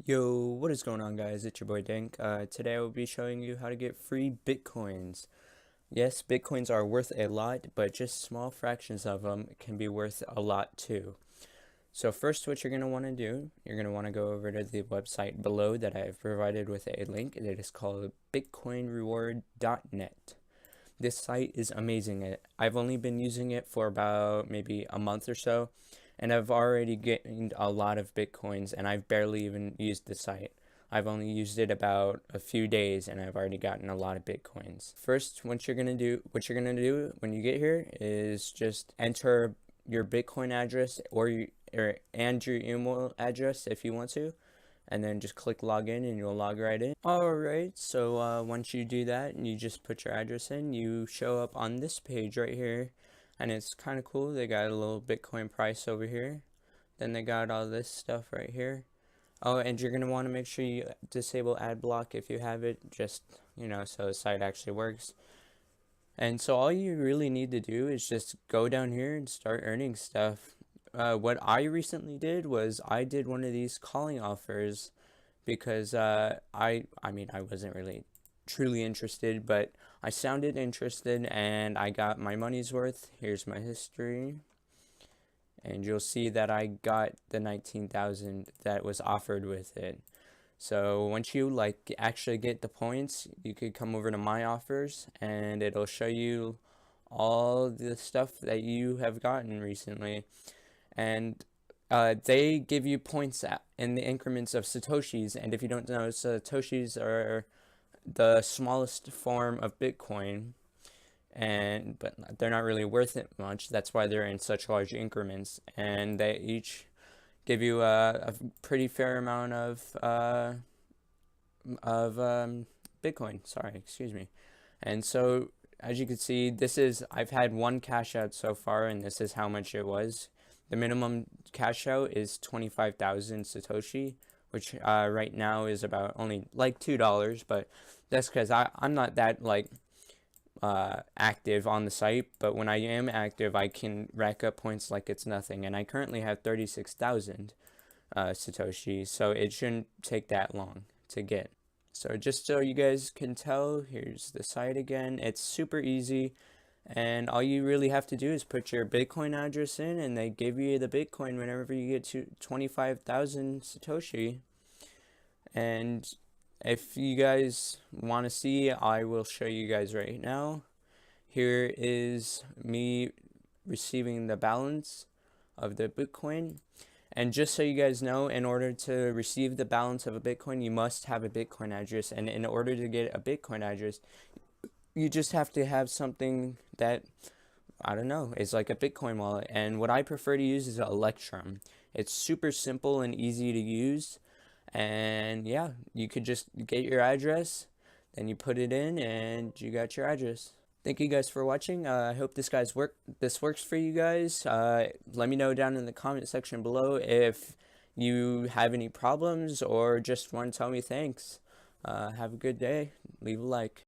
Yo, what is going on, guys? It's your boy Dank. Today I will be showing you how to get free Bitcoins. Yes, Bitcoins are worth a lot, but just small fractions of them can be worth a lot too. So first, what you're going to want to do, you're going to want to go over to the website below that I've provided with a link that is called bitcoinreward.net. This site is amazing. I've only been using it for about maybe a month or so, and I've already gained a lot of Bitcoins, and I've barely even used the site. I've only used it about a few days, and I've already gotten a lot of Bitcoins. First, what you're gonna do when you get here is just enter your Bitcoin address and your email address if you want to, and then just click login and you'll log right in. Alright, so once you do that and you just put your address in, you show up on this page right here, and it's kind of cool. They got a little Bitcoin price over here, then they got all this stuff right here. Oh, and you're going to want to make sure you disable ad block if you have it, just so the site actually works. And so all you really need to do is just go down here and start earning stuff. What I recently did was I did one of these calling offers because I wasn't really truly interested, but I sounded interested and I got my money's worth. Here's my history, and you'll see that I got the 19,000 that was offered with it. So once you actually get the points, you could come over to my offers and it'll show you all the stuff that you have gotten recently. And they give you points in the increments of Satoshis. And if you don't know, Satoshis are the smallest form of Bitcoin, but they're not really worth it much. That's why they're in such large increments, and they each give you a pretty fair amount of Bitcoin. Sorry, excuse me. And so, as you can see, I've had one cash out so far, and this is how much it was. The minimum cash out is 25,000 Satoshi, which right now is about only like $2, but that's because I'm not that active on the site, but when I am active, I can rack up points like it's nothing, and I currently have 36,000 Satoshi, so it shouldn't take that long to get. So just so you guys can tell, here's the site again. It's super easy, and all you really have to do is put your Bitcoin address in, and they give you the Bitcoin whenever you get to 25,000 Satoshi. And if you guys want to see, I will show you guys right now. Here is me receiving the balance of the Bitcoin. And just so you guys know, in order to receive the balance of a Bitcoin, you must have a Bitcoin address. And in order to get a Bitcoin address, you just have to have something that, I don't know, is like a Bitcoin wallet. And what I prefer to use is Electrum. It's super simple and easy to use. And yeah, you could just get your address, then you put it in, and you got your address. Thank you guys for watching. I hope this works for you guys. Let me know down in the comment section below if you have any problems or just want to tell me thanks. Have a good day. Leave a like.